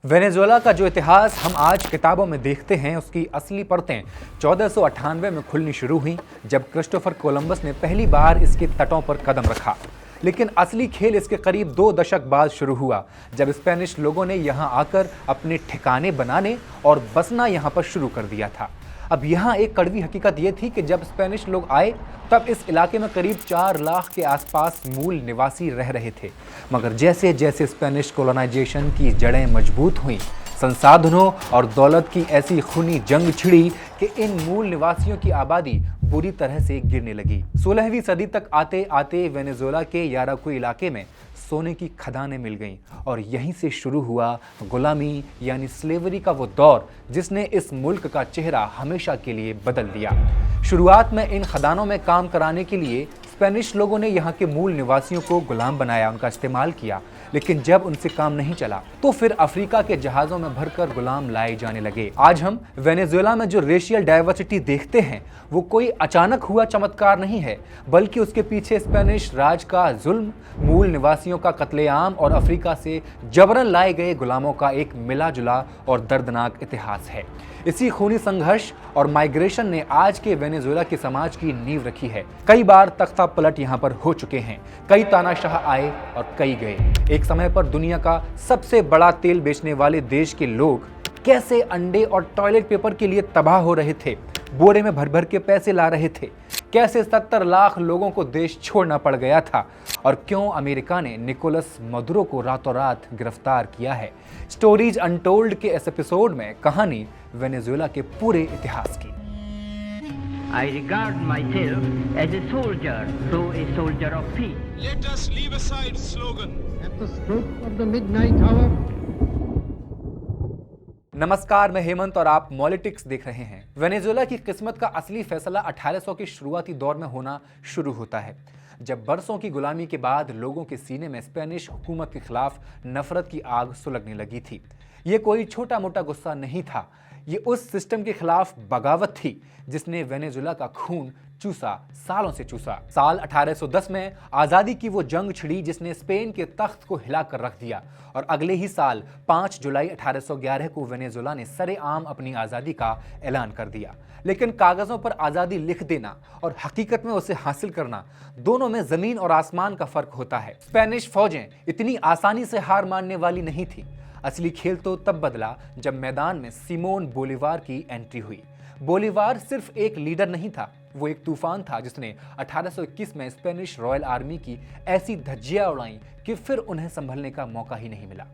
Venezuela का जो इतिहास हम आज किताबों में देखते हैं, उसकी असली परतें 1498 में खुलनी शुरू हुई, जब क्रिस्टोफर कोलंबस ने पहली बार इसके तटों पर कदम रखा। लेकिन असली खेल इसके करीब 2 दशक बाद शुरू हुआ, जब स्पेनिश लोगों ने यहाँ आकर अपने ठिकाने बनाने और बसना यहाँ पर शुरू कर दिया था। अब यहाँ एक कड़वी हकीकत ये थी कि जब स्पेनिश लोग आए, तब इस इलाके में करीब 4 लाख के आसपास मूल निवासी रह रहे थे। मगर जैसे जैसे स्पेनिश कॉलोनाइजेशन की जड़ें मजबूत हुईं, संसाधनों और दौलत की ऐसी खूनी जंग छिड़ी कि इन मूल निवासियों की आबादी बुरी तरह से गिरने लगी। 16वीं सदी तक आते आते वेनेजुएला के याराकुई इलाके में सोने की खदानें मिल गईं और यहीं से शुरू हुआ गुलामी यानी स्लेवरी का वो दौर, जिसने इस मुल्क का चेहरा हमेशा के लिए बदल दिया। शुरुआत में इन खदानों में काम कराने के लिए स्पेनिश लोगों ने यहाँ के मूल निवासियों को गुलाम बनाया, उनका इस्तेमाल किया। लेकिन जब उनसे काम नहीं चला तो फिर अफ्रीका के जहाज़ों में भरकर गुलाम लाए जाने लगे। आज हम वेनेजुएला में जो रेशियल डाइवर्सिटी देखते हैं, वो कोई अचानक हुआ चमत्कार नहीं है, बल्कि उसके पीछे स्पेनिश राज का जुल्म, मूल निवासियों का कत्लेआम और अफ्रीका से जबरन लाए गए गुलामों का एक मिला जुला और दर्दनाक इतिहास है। इसी खूनी संघर्ष और माइग्रेशन ने आज के वेनेजुएला के समाज की नींव रखी है। कई बार तख्ता पलट यहाँ पर हो चुके हैं, कई तानाशाह आए और कई गए। एक समय पर दुनिया का सबसे बड़ा तेल बेचने वाले देश के लोग कैसे अंडे और टॉयलेट पेपर के लिए तबाह हो रहे थे, बोरे में भर भर के पैसे ला रहे थे, कैसे 70 लाख लोगों को देश छोड़ना पड़ गया था, और क्यों अमेरिका ने निकोलस मदुरो को रातों रात गिरफ्तार किया है। स्टोरीज अनटोल्ड के इस एपिसोड में कहानी वेनेजुएला के पूरे इतिहास की। I regard myself as a soldier, though a soldier of peace. Let us leave aside slogan. At the stroke of the midnight hour. नमस्कार, मैं हेमंत और आप मॉलिटिक्स देख रहे हैं। वेनेजुएला की किस्मत का असली फैसला 1800 के शुरुआती दौर में होना शुरू होता है, जब बरसों की गुलामी के बाद लोगों के सीने में स्पेनिश हुकूमत के खिलाफ नफरत की आग सुलगने लगी थी। ये कोई छोटा मोटा गुस्सा नहीं था, ये उस सिस्टम के खिलाफ बगावत थी जिसने वेनेजुएला का खून चूसा, सालों से चूसा। साल 1810 में आज़ादी की वो जंग छिड़ी जिसने स्पेन के तख्त को हिलाकर रख दिया, और अगले ही साल 5 जुलाई 1811 को वेनेजुएला ने सरेआम अपनी आज़ादी का ऐलान कर दिया। लेकिन कागज़ों पर आज़ादी लिख देना और हकीकत में उसे हासिल करना, दोनों में ज़मीन और आसमान का फ़र्क होता है। स्पेनिश फ़ौजें इतनी आसानी से हार मानने वाली नहीं थी। असली खेल तो तब बदला जब मैदान में सिमोन बोलीवार की एंट्री हुई। बोलीवार सिर्फ एक लीडर नहीं था, वो एक तूफान था जिसने 1821 में स्पेनिश रॉयल आर्मी की ऐसी धज्जियां उड़ाई कि फिर उन्हें संभलने का मौका ही नहीं मिला।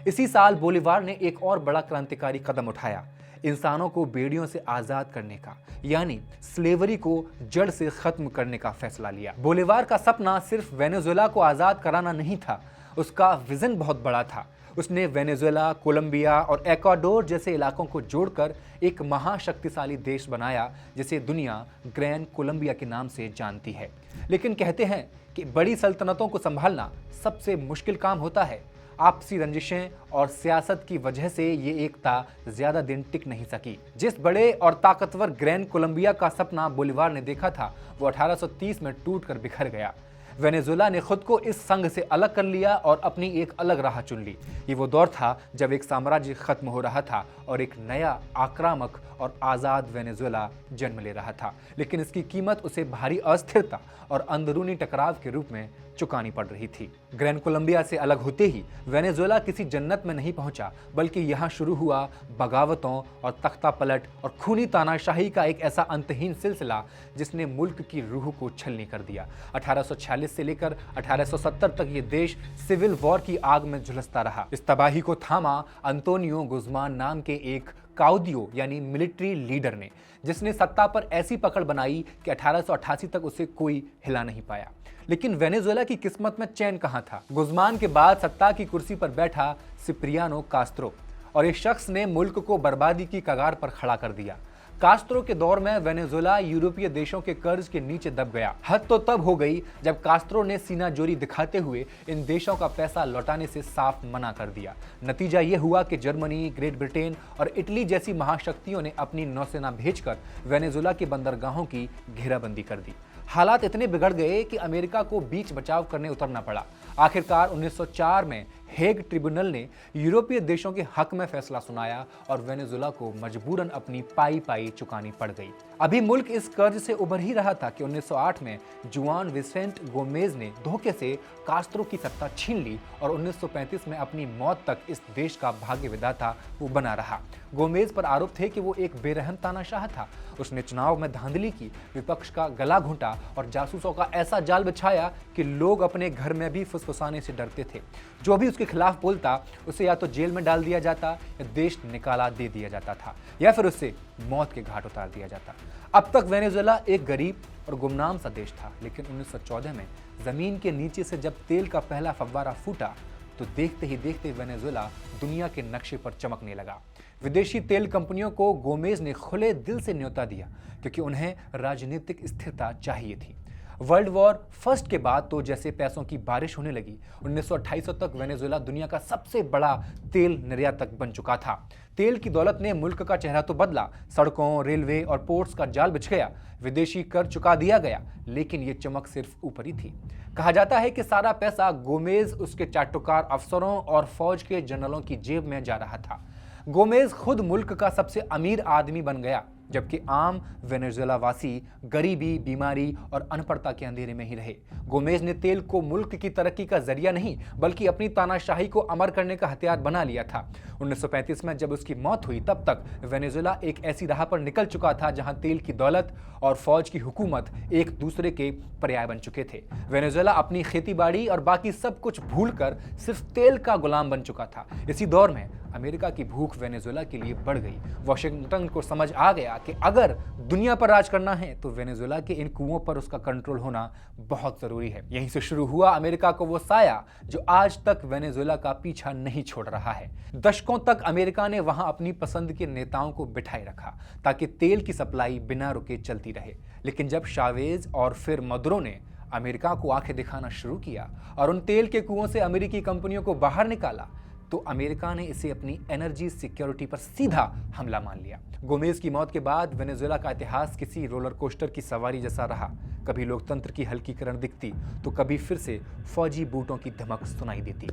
इसी साल बोलीवार ने एक और बड़ा क्रांतिकारी कदम उठाया, इंसानों को बेड़ियों से आज़ाद करने का, यानी स्लेवरी को जड़ से खत्म करने का फैसला लिया। बोलीवार का सपना सिर्फ वेनेजुएला को आज़ाद कराना नहीं था, उसका विजन बहुत बड़ा था। उसने वेनेजुएला, कोलंबिया और एक्वाडोर जैसे इलाकों को जोड़कर एक महाशक्तिशाली देश बनाया, जिसे दुनिया ग्रैंड कोलंबिया के नाम से जानती है। लेकिन कहते हैं कि बड़ी सल्तनतों को संभालना सबसे मुश्किल काम होता है। आपसी रंजिशें और सियासत की वजह से ये एकता ज्यादा दिन टिक नहीं सकी। जिस बड़े और ताकतवर ग्रैंड कोलंबिया का सपना बोलीवार ने देखा था, वो 1830 में टूटकर बिखर गया। वेनेजुएला ने खुद को इस संघ से अलग कर लिया और अपनी एक अलग राह चुन ली। ये वो दौर था जब एक साम्राज्य खत्म हो रहा था और एक नया आक्रामक और आज़ाद वेनेजुएला जन्म ले रहा था। लेकिन इसकी कीमत उसे भारी अस्थिरता और अंदरूनी टकराव के रूप में चुकानी पड़ रही थी। ग्रैंड कोलंबिया से अलग होते ही वेनेजुएला किसी जन्नत में नहीं पहुंचा, बल्कि यहाँ शुरू हुआ बगावतों और तख्ता पलट और खूनी तानाशाही का एक ऐसा अंतहीन सिलसिला जिसने मुल्क की रूह को छलनी कर दिया। 1846 से लेकर 1870 तक ये देश सिविल वॉर की आग में झुलसता रहा। इस तबाही को थामा अंतोनियो गुज़मान नाम के एक काउदियो यानी मिलिट्री लीडर ने, जिसने सत्ता पर ऐसी पकड़ बनाई कि 1888 तक उसे कोई हिला नहीं पाया। लेकिन वेनेजुएला की किस्मत में चैन कहां था। गुज़मान के बाद सत्ता की कुर्सी पर बैठा सिप्रियानो कास्त्रो, और इस शख्स ने मुल्क को बर्बादी की कगार पर खड़ा कर दिया। कास्त्रो के दौर में वेनेजुएला यूरोपीय देशों के कर्ज के नीचे दब गया। हद तो तब हो गई जब कास्त्रो ने सीना जोरी दिखाते हुए इन देशों का पैसा लौटाने से साफ मना कर दिया। नतीजा ये हुआ कि जर्मनी, ग्रेट ब्रिटेन और इटली जैसी महाशक्तियों ने अपनी नौसेना भेजकर वेनेजुएला के बंदरगाहों की घेराबंदी कर दी। हालात इतने बिगड़ गए कि अमेरिका को बीच बचाव करने उतरना पड़ा। आखिरकार 1904 में हेग ट्रिब्यूनल ने यूरोपीय देशों के हक में फैसला सुनाया और वेनेजुएला को मजबूरन अपनी पाई चुकानी पड़ गई। अभी मुल्क इस कर्ज से उभर ही रहा था कि 1908 में जुआन विसेंट गोमेज ने धोखे से कास्त्रो की सत्ता छीन ली और 1935 में अपनी मौत तक इस देश का भाग्य विधाता वो बना रहा। गोमेज पर आरोप थे कि वो एक बेरहम तानाशाह था। उसने चुनाव में धांधली की, विपक्ष का गला घोंटा और जासूसों का ऐसा जाल बिछाया कि लोग अपने घर में भी फुसफुसाने से डरते थे। जो भी उसके खिलाफ बोलता उसे या तो जेल में डाल दिया जाता या देश निकाला दे दिया जाता था या फिर उसे मौत के घाट उतार दिया जाता। अब तक वेनेजुएला एक गरीब और गुमनाम सा देश था, लेकिन 1914 में जमीन के नीचे से जब तेल का पहला फव्वारा फूटा तो देखते ही देखते वेनेजुएला दुनिया के नक्शे पर चमकने लगा। विदेशी तेल कंपनियों को गोमेज ने खुले दिल से न्योता दिया क्योंकि उन्हें राजनीतिक स्थिरता चाहिए थी। वर्ल्ड वॉर फर्स्ट के बाद तो जैसे पैसों की बारिश होने लगी। 1928 तक वेनेजुएला दुनिया का सबसे बड़ा तेल निर्यातक बन चुका था। तेल की दौलत ने मुल्क का चेहरा तो बदला, सड़कों, रेलवे और पोर्ट्स का जाल बिछ गया, विदेशी कर चुका दिया गया, लेकिन ये चमक सिर्फ ऊपर ही थी। कहा जाता है कि सारा पैसा गोमेज, उसके चाटुकार अफसरों और फौज के जनरलों की जेब में जा रहा था। गोमेज खुद मुल्क का सबसे अमीर आदमी बन गया, जबकि आम वेनेजुएला वासी गरीबी, बीमारी और अनपढ़ता के अंधेरे में ही रहे। गोमेज ने तेल को मुल्क की तरक्की का जरिया नहीं बल्कि अपनी तानाशाही को अमर करने का हथियार बना लिया था। 1935 में जब उसकी मौत हुई तब तक वेनेजुएला एक ऐसी राह पर निकल चुका था जहां तेल की दौलत और फौज की हुकूमत एक दूसरे के पर्याय बन चुके थे। वेनेजुएला अपनी खेतीबाड़ी और बाकी सब कुछ भूलकर सिर्फ तेल का गुलाम बन चुका था। इसी दौर में अमेरिका की भूख वेनेजुएला के लिए बढ़ गई। वॉशिंगटन को समझ आ गया कि अगर दुनिया पर राज करना है तो वेनेजुएला के इन कुओं पर उसका कंट्रोल होना बहुत जरूरी है। यहीं से शुरू हुआ अमेरिका को वो साया जो आज तक वेनेजुएला का पीछा नहीं छोड़ रहा है। दशकों तक अमेरिका ने वहां अपनी पसंद के नेताओं को बिठाए रखा ताकि तेल की सप्लाई बिना रुके चलती रहे। लेकिन जब शावेज और फिर मदुरो ने अमेरिका को आंखें दिखाना शुरू किया और उन तेल के कुओं से अमेरिकी कंपनियों को बाहर निकाला तो अमेरिका ने इसे अपनी एनर्जी सिक्योरिटी पर सीधा हमला मान लिया। गोमेज की मौत के बाद वेनेजुएला का इतिहास किसी रोलर कोस्टर की सवारी जैसा रहा। कभी लोकतंत्र की हल्की किरण दिखती तो कभी फिर से फौजी बूटों की धमक सुनाई देती।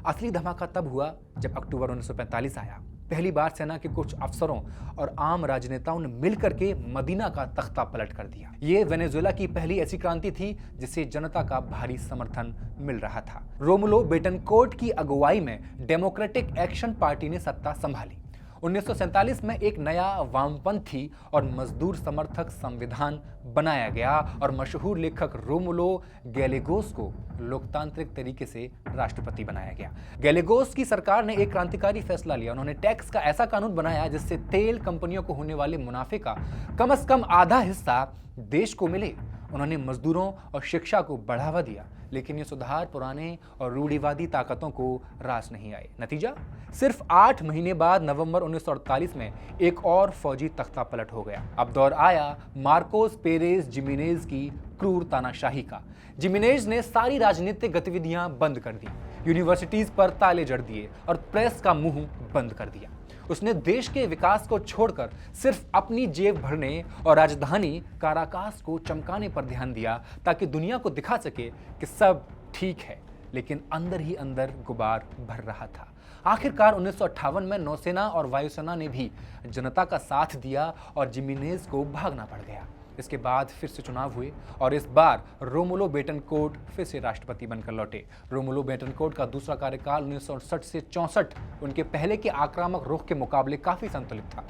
असली धमाका तब हुआ जब अक्टूबर 1945 आया। पहली बार सेना के कुछ अफसरों और आम राजनेताओं ने मिलकर के मदीना का तख्ता पलट कर दिया। ये वेनेजुएला की पहली ऐसी क्रांति थी जिसे जनता का भारी समर्थन मिल रहा था। रोमुलो बेटनकोर्ट की अगुवाई में डेमोक्रेटिक एक्शन पार्टी ने सत्ता संभाली। 1947 में एक नया वामपंथी और मजदूर समर्थक संविधान बनाया गया और मशहूर लेखक रोमुलो गैलेगोस को लोकतांत्रिक तरीके से राष्ट्रपति बनाया गया। गैलेगोस की सरकार ने एक क्रांतिकारी फैसला लिया। उन्होंने टैक्स का ऐसा कानून बनाया जिससे तेल कंपनियों को होने वाले मुनाफे का कम से कम आधा हिस्सा देश को मिले। उन्होंने मजदूरों और शिक्षा को बढ़ावा दिया, लेकिन ये सुधार पुराने और रूढ़िवादी ताकतों को रास नहीं आए। नतीजा, सिर्फ 8 महीने बाद नवंबर 1948 में एक और फौजी तख्ता पलट हो गया। अब दौर आया मार्कोस पेरेज जिमेनेज की क्रूर तानाशाही का। जिमेनेज ने सारी राजनीतिक गतिविधियां बंद कर दी, यूनिवर्सिटीज पर ताले जड़ दिए और प्रेस का मुंह बंद कर दिया। उसने देश के विकास को छोड़कर सिर्फ अपनी जेब भरने और राजधानी काराकास को चमकाने पर ध्यान दिया ताकि दुनिया को दिखा सके कि सब ठीक है, लेकिन अंदर ही अंदर गुबार भर रहा था। आखिरकार 1958 में नौसेना और वायुसेना ने भी जनता का साथ दिया और जिमेनेज को भागना पड़ गया। इसके बाद फिर से चुनाव हुए और इस बार रोमुलो बेटनकोर्ट फिर से राष्ट्रपति बनकर लौटे। रोमुलो बेटनकोर्ट का दूसरा कार्यकाल 1968 से 64 उनके पहले के आक्रामक रुख के मुकाबले काफी संतुलित था।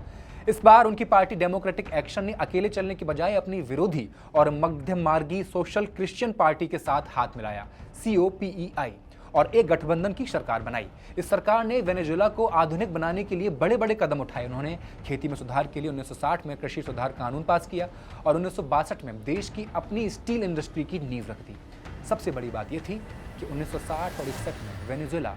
इस बार उनकी पार्टी डेमोक्रेटिक एक्शन ने अकेले चलने के बजाय अपनी विरोधी और मध्यम मार्गी सोशल क्रिश्चियन पार्टी के साथ हाथ मिलाया, COPEI, और एक गठबंधन की सरकार बनाई। इस सरकार ने वेनेजुएला को आधुनिक बनाने के लिए बड़े बड़े कदम उठाए। उन्होंने खेती में सुधार के लिए 1960 में कृषि सुधार कानून पास किया और 1962 में देश की अपनी स्टील इंडस्ट्री की नींव रख दी। सबसे बड़ी बात यह थी कि 1960 और 61 में वेनेजुएला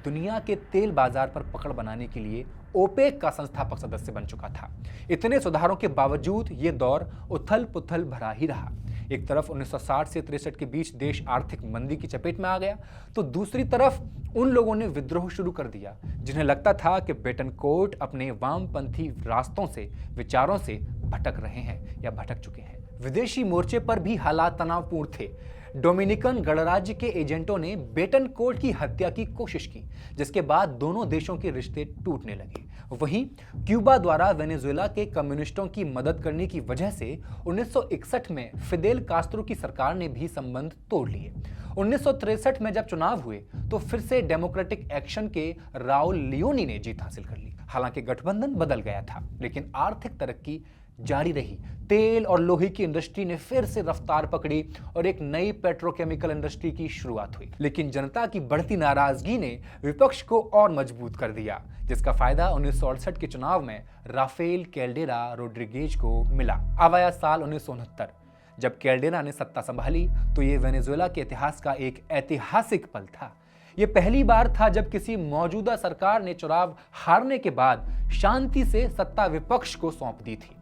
दुनिया के तेल बाजार पर पकड़ बनाने के लिए ओपेक का संस्थापक सदस्य बन चुका था। इतने सुधारों के बावजूद ये दौर उथल पुथल भरा ही रहा। एक तरफ 1960 से 63 के बीच देश आर्थिक मंदी की चपेट में आ गया, तो दूसरी तरफ उन लोगों ने विद्रोह शुरू कर दिया जिन्हें लगता था कि बेटनकोर्ट अपने वामपंथी रास्तों से, विचारों से भटक रहे हैं या भटक चुके हैं। विदेशी मोर्चे पर भी हालात तनावपूर्ण थे। डोमिनिकन गणराज्य के एजेंटों ने बेटनकोर्ट की हत्या की कोशिश की, जिसके बाद दोनों देशों के रिश्ते टूटने लगे। वहीं क्यूबा द्वारा वेनेजुएला के कम्युनिस्टों की मदद करने की वजह से 1961 में फिदेल कास्त्रो की सरकार ने भी संबंध तोड़ लिए। 1963 में जब चुनाव हुए तो फिर से डेमोक्रेटिक एक्शन के राउल लियोनी ने जीत हासिल कर ली। हालांकि गठबंधन बदल गया था, लेकिन आर्थिक तरक्की जारी रही। तेल और लोहे की इंडस्ट्री ने फिर से रफ्तार पकड़ी और एक नई पेट्रोकेमिकल इंडस्ट्री की शुरुआत हुई। लेकिन जनता की बढ़ती नाराजगी ने विपक्ष को और मजबूत कर दिया, जिसका फायदा 1968 के चुनाव में राफेल कैल्डेरा रोड्रिगेज को मिला। अब आया साल 1969। जब कैल्डेरा ने सत्ता संभाली तो ये वेनेजुएला के इतिहास का एक ऐतिहासिक पल था। यह पहली बार था जब किसी मौजूदा सरकार ने चुनाव हारने के बाद शांति से सत्ता विपक्ष को सौंप दी थी।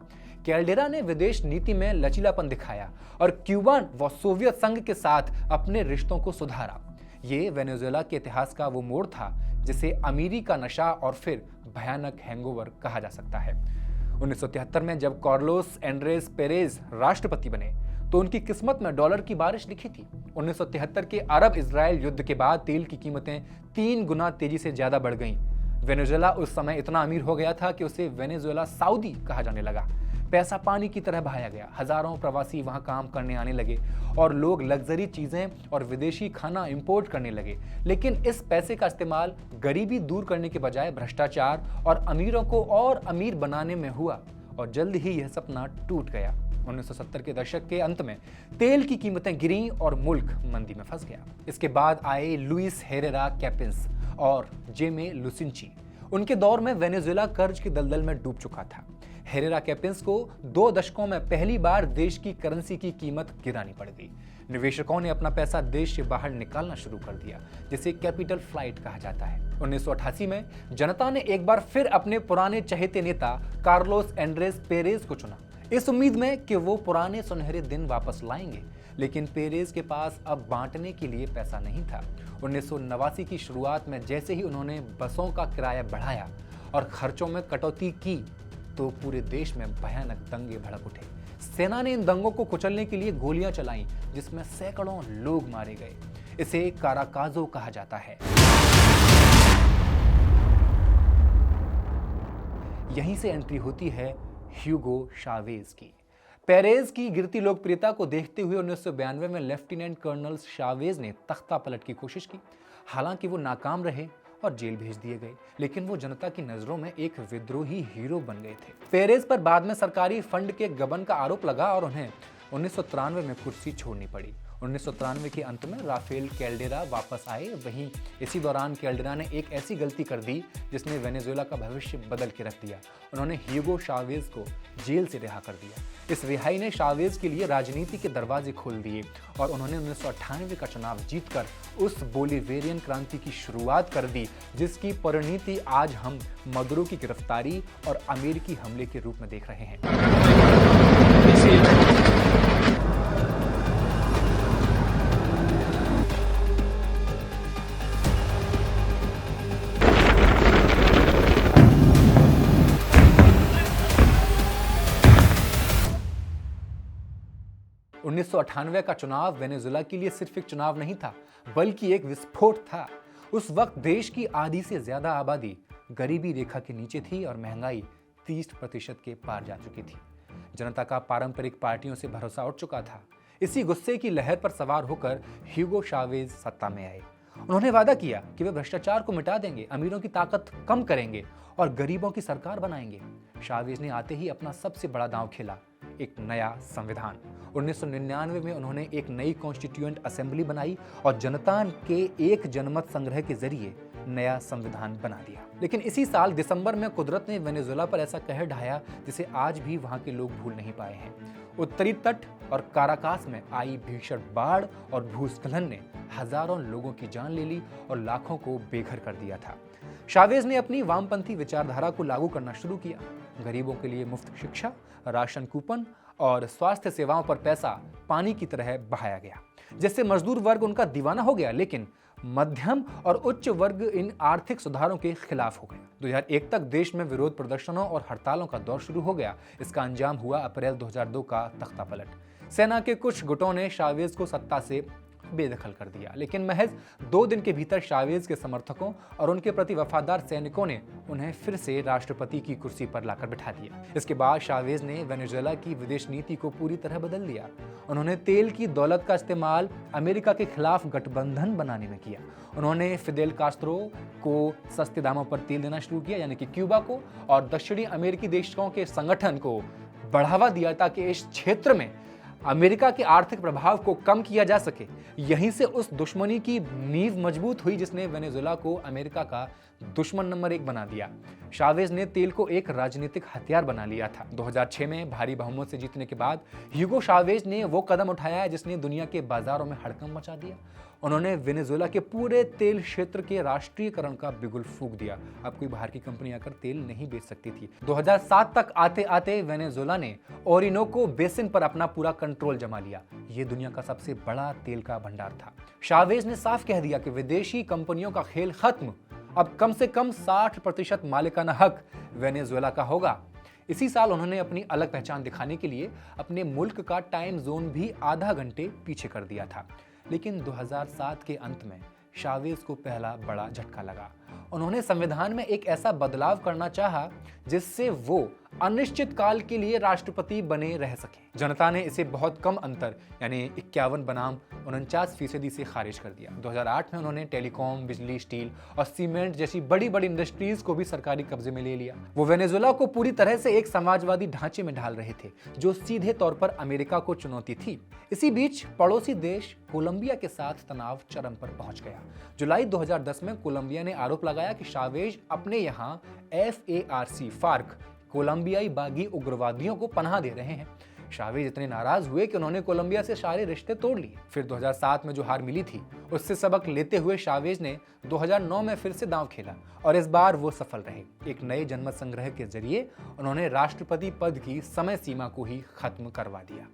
कैल्डेरा ने विदेश नीति में लचीलापन दिखाया और क्यूबा व सोवियत संघ के साथ अपने रिश्तों को सुधारा। ये वेनेजुएला के इतिहास का वो मोड़ था जिसे अमीरी का नशा और फिर भयानक हैंगओवर कहा जा सकता है। 1973 में जब कार्लोस एंड्रेस पेरेज राष्ट्रपति बने तो उनकी किस्मत में डॉलर की बारिश लिखी थी। 1973 के अरब इजराइल युद्ध के बाद तेल की कीमतें 3 गुना तेजी से ज्यादा बढ़ गईं। वेनेजुएला उस समय इतना अमीर हो गया था कि उसे वेनेजुएला सऊदी कहा जाने लगा। पैसा पानी की तरह बहाया गया। हजारों प्रवासी वहां काम करने आने लगे और लोग लग्जरी चीजें और विदेशी खाना इंपोर्ट करने लगे। लेकिन इस पैसे का इस्तेमाल गरीबी दूर करने के बजाय भ्रष्टाचार और अमीरों को और अमीर बनाने में हुआ और जल्द ही यह सपना टूट गया। 1970 के दशक के अंत में तेल की कीमतें गिरीं और मुल्क मंदी में फंस गया। इसके बाद आए लुइस हेरेरा कैपिंस और जेमे लुसिंची। उनके दौर में वेनेजुएला कर्ज की दलदल में डूब चुका था। हेरेरा कैपिंस को 2 दशकों में पहली बार देश की करेंसी की कीमत गिरानी पड़ गई। निवेशकों ने अपना पैसा देश से बाहर निकालना शुरू कर दिया, जिसे कैपिटल फ्लाइट कहा जाता है। 1988 में जनता ने एक बार फिर अपने पुराने चहेते नेता कार्लोस एंड्रेस पेरेज को चुना, इस उम्मीद में कि वो पुराने सुनहरे दिन वापस लाएंगे। लेकिन पेरेज के पास अब बांटने के लिए पैसा नहीं था। 1989 की शुरुआत में जैसे ही उन्होंने बसों का किराया बढ़ाया और खर्चों में कटौती की तो पूरे देश में भयानक दंगे भड़क उठे। सेना ने इन दंगों को कुचलने के लिए गोलियां चलाईं, जिसमें सैकड़ों लोग मारे गए। इसे काराकाजो कहा जाता है। यहीं से एंट्री होती है ह्यूगो शावेज की। पेरेज की गिरती लोकप्रियता को देखते हुए 1992 में लेफ्टिनेंट कर्नल शावेज ने तख्ता पलट की कोशिश की। हालांकि वो नाकाम रहे और जेल भेज दिए गए, लेकिन वो जनता की नजरों में एक विद्रोही हीरो बन गए थे। पेरेज पर बाद में सरकारी फंड के गबन का आरोप लगा और उन्हें 1993 में कुर्सी छोड़नी पड़ी। 1993 के अंत में राफेल कैल्डेरा वापस आए। वहीं इसी दौरान कैल्डेरा ने एक ऐसी गलती कर दी जिसने वेनेजुएला का भविष्य बदल के रख दिया। उन्होंने ह्यूगो शावेज को जेल से रिहा कर दिया। इस रिहाई ने शावेज के लिए राजनीति के दरवाजे खोल दिए और उन्होंने 1998 का चुनाव जीतकर उस बोलिवेरियन क्रांति की शुरुआत कर दी, जिसकी परिणति आज हम मदुरो की गिरफ्तारी और अमेरिकी हमले के रूप में देख रहे हैं। 1998 का चुनाव वेनेजुएला के लिए सिर्फ एक चुनाव नहीं था, बल्कि एक विस्फोट था। उस वक्त देश की आधी से ज्यादा आबादी गरीबी रेखा के नीचे थी और महंगाई 30% के पार जा चुकी थी। जनता का पारंपरिक पार्टियों से भरोसा उठ चुका था। इसी गुस्से की लहर पर सवार होकर ह्यूगो शावेज सत्ता में आए। उन्होंने वादा किया कि वे भ्रष्टाचार को मिटा देंगे, अमीरों की ताकत कम करेंगे और गरीबों की सरकार बनाएंगे। शावेज ने आते ही अपना सबसे बड़ा दांव खेला, एक नया संविधान। 1999 में उन्होंने एक नई कॉन्स्टिट्यूएंट असेंबली बनाई और जनता के एक जनमत संग्रह के जरिए नया संविधान बना दिया। लेकिन इसी साल दिसंबर में कुदरत ने वेनेजुएला पर ऐसा कहर ढाया जिसे आज भी वहां के लोग भूल नहीं पाए हैं। उत्तरी तट और काराकास में आई भीषण बाढ़ और भूस्खलन ने हजारों लोगों की जान ले ली और लाखों को बेघर कर दिया था। शावेज ने अपनी वामपंथी विचारधारा को लागू करना शुरू किया। गरीबों के लिए मुफ्त शिक्षा, राशन कूपन और स्वास्थ्य सेवाओं पर पैसा पानी की तरह बहाया गया, जिससे मजदूर वर्ग उनका दीवाना हो गया। लेकिन मध्यम और उच्च वर्ग इन आर्थिक सुधारों के खिलाफ हो गए। 2001 तक देश में विरोध प्रदर्शनों और हड़तालों का दौर शुरू हो गया। इसका अंजाम हुआ अप्रैल 2002 का तख्ता पलट। सेना के कुछ गुटों ने शावेज को सत्ता से बेदखल कर दिया। लेकिन महज 2 दिन के भीतर शावेज के समर्थकों और उनके प्रति वफादार सैनिकों ने उन्हें फिर से राष्ट्रपति की कुर्सी पर लाकर बिठा दिया। इसके बाद शावेज ने वेनेजुएला की विदेश नीति को पूरी तरह बदल दिया। उन्होंने तेल की दौलत का इस्तेमाल अमेरिका के खिलाफ गठबंधन बनाने में किया। उन्होंने फिदेल कास्त्रो को सस्ते दामों पर तेल देना शुरू किया, यानी कि क्यूबा को, और दक्षिणी अमेरिकी देशों के संगठन को बढ़ावा दिया ताकि इस क्षेत्र में अमेरिका के आर्थिक प्रभाव को कम किया जा सके। यहीं से उस दुश्मनी की नींव मजबूत हुई जिसने वेनेजुएला को अमेरिका का दुश्मन नंबर 1 बना दिया। शावेज ने तेल को एक राजनीतिक हथियार बना लिया था। 2006 में भारी बहुमत से जीतने के बाद ह्यूगो शावेज ने वो कदम उठाया जिसने दुनिया के बाजारों में हड़कंप मचा दिया। उन्होंने वेनेजुएला के पूरे तेल क्षेत्र के राष्ट्रीयकरण का बिगुल फूंक दिया। अब कोई बाहर की कंपनी आकर तेल नहीं बेच सकती थी। 2007 तक आते आते वेनेजुएला ने ओरिनोको बेसिन पर अपना पूरा कंट्रोल जमा लिया। ये दुनिया का सबसे बड़ा तेल का भंडार था। शावेज ने साफ कह दिया कि विदेशी कंपनियों का खेल खत्म, अब कम से कम 60% मालिकाना हक वेनेजुएला का होगा। इसी साल उन्होंने अपनी अलग पहचान दिखाने के लिए अपने मुल्क का टाइम जोन भी आधा घंटे पीछे कर दिया था। लेकिन 2007 के अंत में शावेज को पहला बड़ा झटका लगा। उन्होंने संविधान में एक ऐसा बदलाव करना चाहा जिससे वो अनिश्चित काल के लिए राष्ट्रपति बने रह सके। जनता ने इसे बहुत कम अंतर यानी 51 बनाम 49% से खारिज कर दिया। 2008 में उन्होंने टेलीकॉम, बिजली, स्टील और सीमेंट जैसी बड़ी बड़ी इंडस्ट्रीज को भी सरकारी कब्जे में ले लिया। वो वेनेजुएला को पूरी तरह से एक समाजवादी ढांचे में ढाल रहे थे जो सीधे तौर पर अमेरिका को चुनौती थी। इसी बीच पड़ोसी देश कोलंबिया के साथ तनाव चरम पर पहुंच गया। जुलाई 2010 में कोलंबिया ने आरोप लगाया कि शावेज अपने यहाँ FARC कोलंबियाई बागी उग्रवादियों को पनाह दे रहे हैं। शावेज इतने नाराज हुए कि उन्होंने कोलंबिया से सारे रिश्ते तोड़ लिए। फिर 2007 में जो हार मिली थी उससे सबक लेते हुए शावेज ने 2009 में फिर से दांव खेला और इस बार वो सफल रहे। एक नए जनमत संग्रह के जरिए उन्होंने राष्ट्रपति पद की समय सीमा को ही खत्म करवा दिया,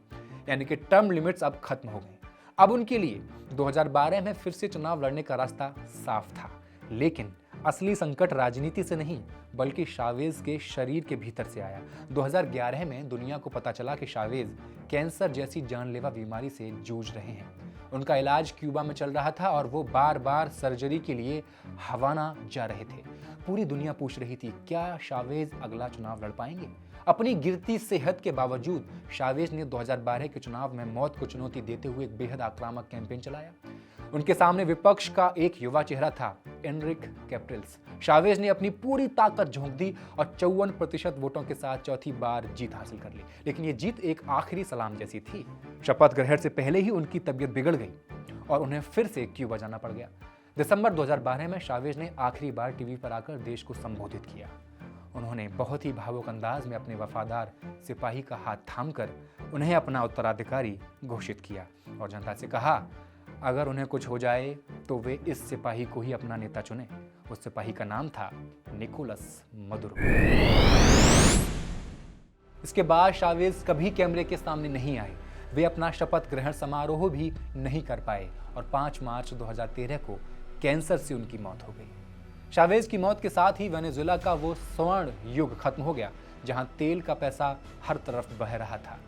यानी कि टर्म लिमिट्स अब खत्म हो गई। अब उनके लिए 2012 में फिर से चुनाव लड़ने का रास्ता साफ था। लेकिन असली संकट राजनीति से नहीं बल्कि शावेज के शरीर के भीतर से आया। 2011 में दुनिया को पता चला कि शावेज कैंसर जैसी जानलेवा बीमारी से जूझ रहे हैं। उनका इलाज क्यूबा में चल रहा था और वो बार बार सर्जरी के लिए हवाना जा रहे थे। पूरी दुनिया पूछ रही थी क्या शावेज अगला चुनाव लड़ पाएंगे। अपनी गिरती सेहत के बावजूद शावेज ने 2012 के चुनाव में मौत को चुनौती देते हुए एक बेहद आक्रामक कैंपेन चलाया। उनके सामने विपक्ष का एक युवा चेहरा था, एनरिक कैप्रिल्स। शावेज ने अपनी पूरी ताकत झोंक दी और 54% वोटों के साथ चौथी बार जीत हासिल कर ली। लेकिन ये जीत एक आखिरी सलाम जैसी थी। शपथ ग्रहण से पहले ही उनकी तबीयत बिगड़ गई और उन्हें फिर से क्यूबा जाना पड़ गया। दिसंबर 2012 में शावेज ने आखिरी बार टीवी पर आकर देश को संबोधित किया। उन्होंने बहुत ही भावुक अंदाज में अपने वफादार सिपाही का हाथ थामकर उन्हें अपना उत्तराधिकारी घोषित किया और जनता से कहा अगर उन्हें कुछ हो जाए तो वे इस सिपाही को ही अपना नेता चुने। उस सिपाही का नाम था निकोलस मदुरो। इसके बाद शावेज कभी कैमरे के सामने नहीं आए। वे अपना शपथ ग्रहण समारोह भी नहीं कर पाए और 5 मार्च 2013 को कैंसर से उनकी मौत हो गई। शावेज की मौत के साथ ही वेनेजुएला का वो स्वर्ण युग खत्म हो गया जहां तेल का पैसा हर तरफ बह रहा था।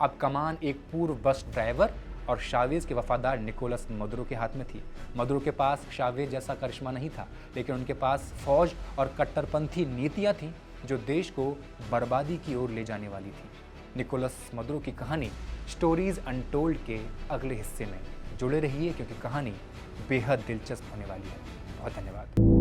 अब कमान एक पूर्व बस ड्राइवर और शावेज के वफादार निकोलस मदुरो के हाथ में थी। मदुरो के पास शावेज जैसा करिश्मा नहीं था, लेकिन उनके पास फौज और कट्टरपंथी नीतियां थीं जो देश को बर्बादी की ओर ले जाने वाली थी। निकोलस मदुरो की कहानी स्टोरीज अनटोल्ड के अगले हिस्से में जुड़े रहिए क्योंकि कहानी बेहद दिलचस्प होने वाली है। बहुत धन्यवाद।